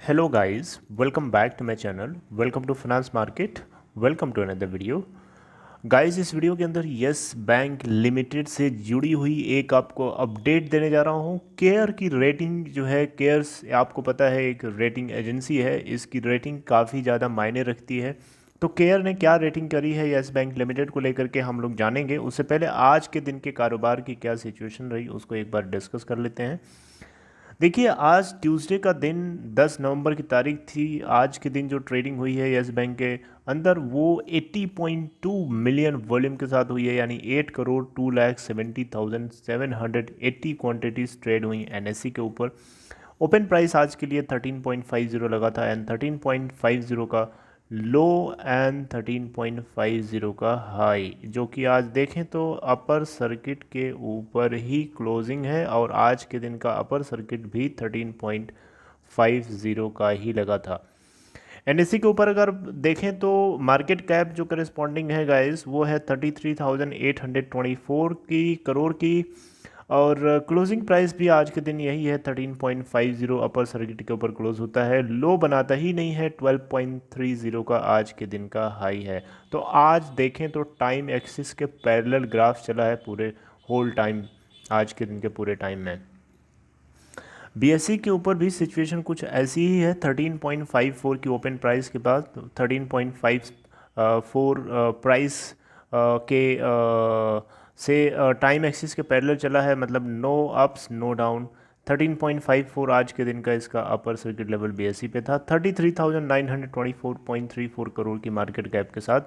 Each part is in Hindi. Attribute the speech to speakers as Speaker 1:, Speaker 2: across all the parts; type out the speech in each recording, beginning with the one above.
Speaker 1: Hello guys, welcome back to my channel. Welcome to Finance Market. Welcome to another video. Guys इस वीडियो के अंदर यस बैंक लिमिटेड से जुड़ी हुई एक आपको अपडेट देने जा रहा हूँ। केयर की रेटिंग जो है, केयर्स आपको पता है एक रेटिंग एजेंसी है, इसकी रेटिंग काफ़ी ज़्यादा मायने रखती है। तो केयर ने क्या रेटिंग करी है यस बैंक लिमिटेड को लेकर के हम लोग जानेंगे। उससे पहले आज के दिन के कारोबार की क्या सिचुएशन रही उसको एक बार डिस्कस कर लेते हैं। देखिए आज ट्यूसडे का दिन 10 नवंबर की तारीख थी। आज के दिन जो ट्रेडिंग हुई है यस बैंक के अंदर वो 80.2 मिलियन वॉल्यूम के साथ हुई है, यानी 8,70,70,780 क्वांटिटीज ट्रेड हुई एनएससी के ऊपर। ओपन प्राइस आज के लिए 13.50 लगा था एंड 13.50 का लो एंड 13.50 का हाई, जो कि आज देखें तो अपर सर्किट के ऊपर ही क्लोजिंग है और आज के दिन का अपर सर्किट भी 13.50 का ही लगा था। एनएससी के ऊपर अगर देखें तो मार्केट कैप जो करस्पॉन्डिंग है गाइस वो है 33,824 की करोड़ की, और क्लोजिंग प्राइस भी आज के दिन यही है 13.50। अपर सर्किट के ऊपर क्लोज होता है, लो बनाता ही नहीं है। 12.30 का आज के दिन का हाई है। तो आज देखें तो टाइम एक्सिस के पैरेलल ग्राफ चला है पूरे होल टाइम, आज के दिन के पूरे टाइम में। बीएससी के ऊपर भी सिचुएशन कुछ ऐसी ही है। 13.54 की ओपन प्राइस के बाद 13.54 प्राइस के से टाइम एक्सिस के पैरेलल चला है, मतलब नो अप्स नो डाउन। 13.54 आज के दिन का इसका अपर सर्किट लेवल बीएससी पे था। 33,924.34 करोड़ की मार्केट कैप के साथ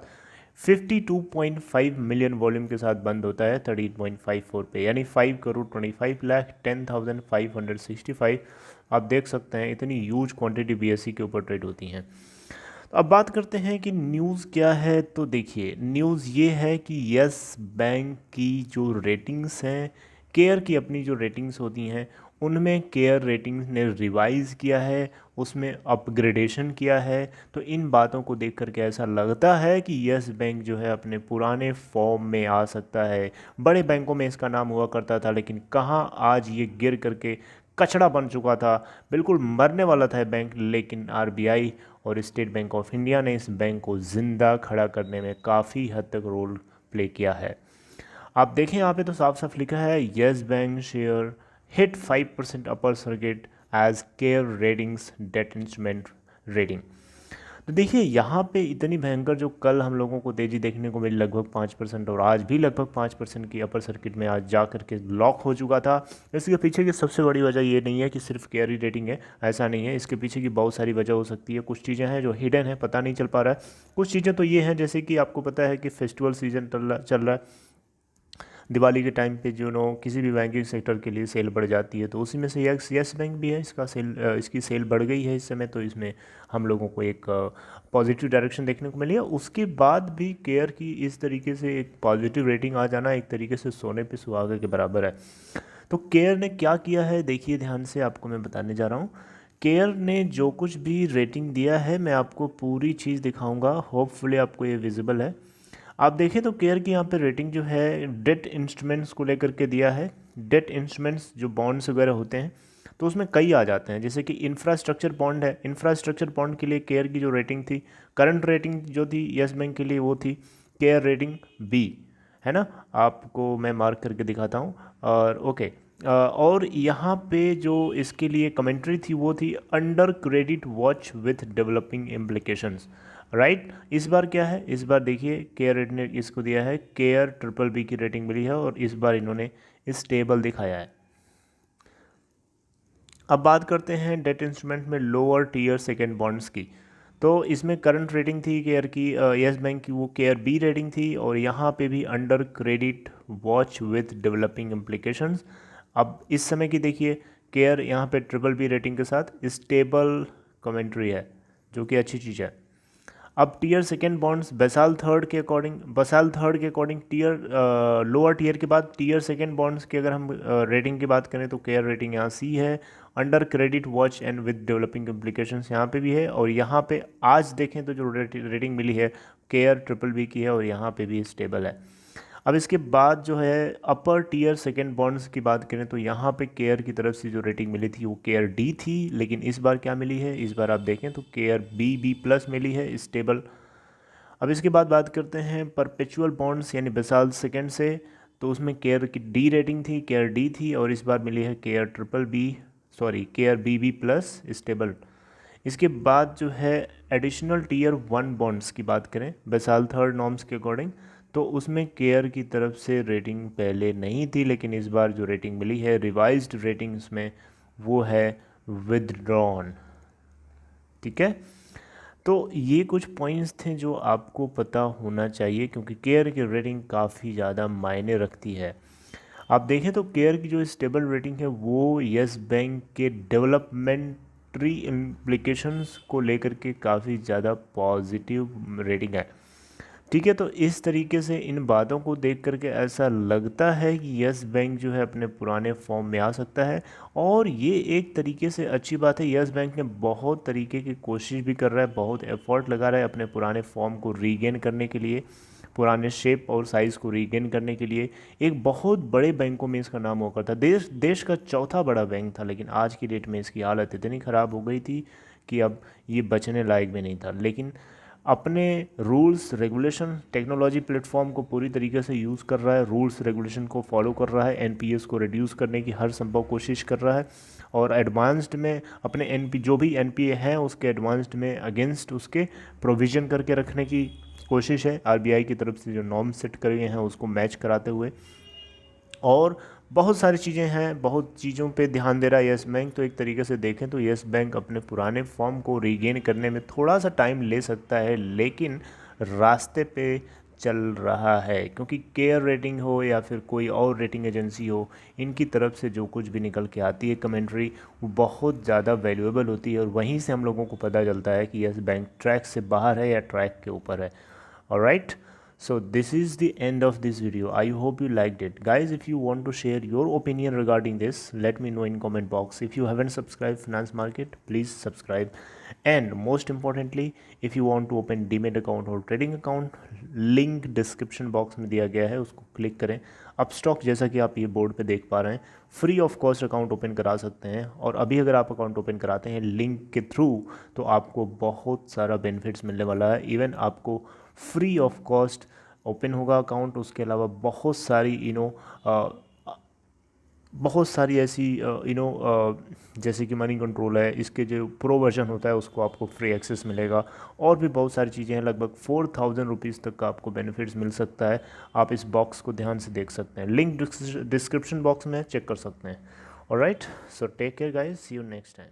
Speaker 1: 52.5 मिलियन वॉल्यूम के साथ बंद होता है 13.54 पे, यानी 5,25,10,565। आप देख सकते हैं इतनी ह्यूज क्वांटिटी बीएससी के ऊपर ट्रेड होती हैं। तो अब बात करते हैं कि न्यूज़ क्या है। तो देखिए न्यूज़ ये है कि यस बैंक की जो रेटिंग्स हैं, केयर की अपनी जो रेटिंग्स होती हैं उनमें केयर रेटिंग्स ने रिवाइज़ किया है, उसमें अपग्रेडेशन किया है। तो इन बातों को देख करके ऐसा लगता है कि यस बैंक जो है अपने पुराने फॉर्म में आ सकता है। बड़े बैंकों में इसका नाम हुआ करता था, लेकिन कहाँ आज ये गिर करके कचड़ा बन चुका था, बिल्कुल मरने वाला था बैंक। लेकिन आरबीआई और स्टेट बैंक ऑफ इंडिया ने इस बैंक को ज़िंदा खड़ा करने में काफ़ी हद तक रोल प्ले किया है। आप देखें यहाँ पे तो साफ साफ लिखा है Yes Bank share hit 5% upper circuit as CARE Ratings debt instrument rating. तो देखिए यहाँ पे इतनी भयंकर जो कल हम लोगों को तेज़ी देखने को मिली लगभग 5%, और आज भी लगभग 5% की अपर सर्किट में आज जा करके लॉक हो चुका था। इसके पीछे की सबसे बड़ी वजह ये नहीं है कि सिर्फ केयर रेटिंग है, ऐसा नहीं है। इसके पीछे की बहुत सारी वजह हो सकती है। कुछ चीज़ें हैं जो हिडन है, पता नहीं चल पा रहा है। कुछ चीज़ें तो ये हैं जैसे कि आपको पता है कि फेस्टिवल सीजन चल रहा है। दिवाली के टाइम पे जो नो किसी भी बैंकिंग सेक्टर के लिए सेल बढ़ जाती है, तो उसी में से यस बैंक भी है, इसकी सेल बढ़ गई है इस समय। तो इसमें हम लोगों को एक पॉजिटिव डायरेक्शन देखने को मिली है। उसके बाद भी केयर की इस तरीके से एक पॉजिटिव रेटिंग आ जाना एक तरीके से सोने पे सुहागा के बराबर है। तो केयर ने क्या किया है देखिए ध्यान से, आपको मैं बताने जा रहा हूँ। केयर ने जो कुछ भी रेटिंग दिया है मैं आपको पूरी चीज़ दिखाऊंगा, होपफुली आपको ये विजिबल है। आप देखें तो केयर की यहाँ पे रेटिंग जो है डेट इंस्ट्रूमेंट्स को लेकर के दिया है। डेट इंस्ट्रूमेंट्स जो बॉन्ड्स वगैरह होते हैं तो उसमें कई आ जाते हैं, जैसे कि इंफ्रास्ट्रक्चर बॉन्ड है। इंफ्रास्ट्रक्चर बॉन्ड के लिए केयर की जो रेटिंग थी, करंट रेटिंग जो थी यस बैंक के लिए वो थी केयर रेटिंग बी, है ना। आपको मैं मार्क करके दिखाता हूँ। और ओके, और यहाँ पे जो इसके लिए कमेंट्री थी वो थी under credit watch with developing implications, right. इस बार क्या है, इस बार देखिए केयर रेट ने इसको दिया है केयर ट्रिपल बी की रेटिंग मिली है, और इस बार इन्होंने स्टेबल दिखाया है। अब बात करते हैं डेट इंस्ट्रूमेंट में लोअर टीयर सेकेंड बॉन्ड्स की। तो इसमें करंट रेटिंग थी केयर की, यस बैंक की, वो केयर बी रेटिंग थी, और यहाँ पे भी under credit watch with developing implications. अब इस समय की देखिए केयर यहाँ पे ट्रिपल बी रेटिंग के साथ स्टेबल कमेंट्री है, जो कि अच्छी चीज़ है। अब tier second bonds Basel third के अकॉर्डिंग टीयर लोअर टीयर के बाद टीयर सेकेंड बॉन्ड्स की अगर हम रेटिंग की बात करें तो केयर रेटिंग यहाँ सी है। Under credit watch and with developing implications यहाँ पे भी है, और यहाँ पे आज देखें तो जो रेटिंग मिली है केयर ट्रिपल बी की है, और यहाँ पे भी स्टेबल है। अब इसके बाद जो है अपर टीयर सेकेंड बॉन्ड्स की बात करें तो यहाँ पे केयर की तरफ से जो रेटिंग मिली थी वो केयर डी थी, लेकिन इस बार क्या मिली है, इस बार आप देखें तो केयर बी बी प्लस मिली है, स्टेबल। अब इसके बाद बात करते हैं परपेचुअल बॉन्ड्स यानी बेसाल सेकेंड से, तो उसमें केयर की डी रेटिंग थी, केयर डी थी, और इस बार मिली है CARE triple B, sorry CARE B B plus stable. इसके बाद जो है एडिशनल टीयर वन बॉन्ड्स की बात करें बेसाल थर्ड नॉर्म्स के अकॉर्डिंग, तो उसमें केयर की तरफ से रेटिंग पहले नहीं थी, लेकिन इस बार जो रेटिंग मिली है रिवाइज्ड रेटिंग उसमें वो है विदड्रॉन। ठीक है, तो ये कुछ पॉइंट्स थे जो आपको पता होना चाहिए, क्योंकि केयर की रेटिंग काफ़ी ज़्यादा मायने रखती है। आप देखें तो केयर की जो स्टेबल रेटिंग है वो यस बैंक के डेवलपमेंट्री इम्प्लीकेशंस को लेकर के काफ़ी ज़्यादा पॉजिटिव रेटिंग है। ठीक है, तो इस तरीके से इन बातों को देख करके ऐसा लगता है कि यस बैंक जो है अपने पुराने फॉर्म में आ सकता है, और ये एक तरीके से अच्छी बात है। यस बैंक ने बहुत तरीके की कोशिश भी कर रहा है, बहुत एफर्ट लगा रहा है अपने पुराने फॉर्म को रीगेन करने के लिए, पुराने शेप और साइज़ को रीगेन करने के लिए। एक बहुत बड़े बैंकों में इसका नाम हुआ करता, देश का चौथा बड़ा बैंक था, लेकिन आज की डेट में इसकी हालत इतनी ख़राब हो गई थी कि अब ये बचने लायक भी नहीं था। लेकिन अपने रूल्स रेगुलेशन टेक्नोलॉजी प्लेटफॉर्म को पूरी तरीके से यूज़ कर रहा है, रूल्स रेगुलेशन को फॉलो कर रहा है, एनपीएस को रिड्यूस करने की हर संभव कोशिश कर रहा है, और एडवांस्ड में अपने एनपी जो भी एनपीए हैं उसके एडवांस्ड में अगेंस्ट उसके प्रोविज़न करके रखने की कोशिश है। आरबीआई की तरफ से जो नॉर्म सेट करे गए हैं उसको मैच कराते हुए, और बहुत सारी चीज़ें हैं, बहुत चीज़ों पे ध्यान दे रहा है यस बैंक। तो एक तरीके से देखें तो यस बैंक अपने पुराने फॉर्म को रीगेन करने में थोड़ा सा टाइम ले सकता है, लेकिन रास्ते पे चल रहा है, क्योंकि केयर रेटिंग हो या फिर कोई और रेटिंग एजेंसी हो, इनकी तरफ से जो कुछ भी निकल के आती है कमेंट्री, वो बहुत ज़्यादा वैल्यूएबल होती है, और वहीं से हम लोगों को पता चलता है कि यस बैंक ट्रैक से बाहर है या ट्रैक के ऊपर है। Alright, so this is the end of this video. I hope you liked it, guys. If you want to share your opinion regarding this, let me know in comment box. If you haven't subscribed Finance Market, please subscribe, and most importantly, if you want to open demat account or trading account, link description box में दिया गया है, उसको क्लिक करें। अपस्टॉक जैसा कि आप ये बोर्ड पे देख पा रहे हैं, free of cost account open करा सकते हैं, और अभी अगर आप अकाउंट ओपन कराते हैं लिंक के थ्रू तो आपको बहुत सारा बेनिफिट्स मिलने वाला है। इवन आपको फ्री ऑफ कॉस्ट ओपन होगा अकाउंट, उसके अलावा बहुत सारी बहुत सारी ऐसी जैसे कि मनी कंट्रोल है, इसके जो प्रो वर्जन होता है उसको आपको फ्री एक्सेस मिलेगा, और भी बहुत सारी चीज़ें हैं। लगभग 4000 रुपीज़ तक का आपको बेनिफिट्स मिल सकता है। आप इस बॉक्स को ध्यान से देख सकते हैं, लिंक डिस्क्रिप्शन बॉक्स में चेक कर सकते हैं। Alright, so take care guys, see you next time.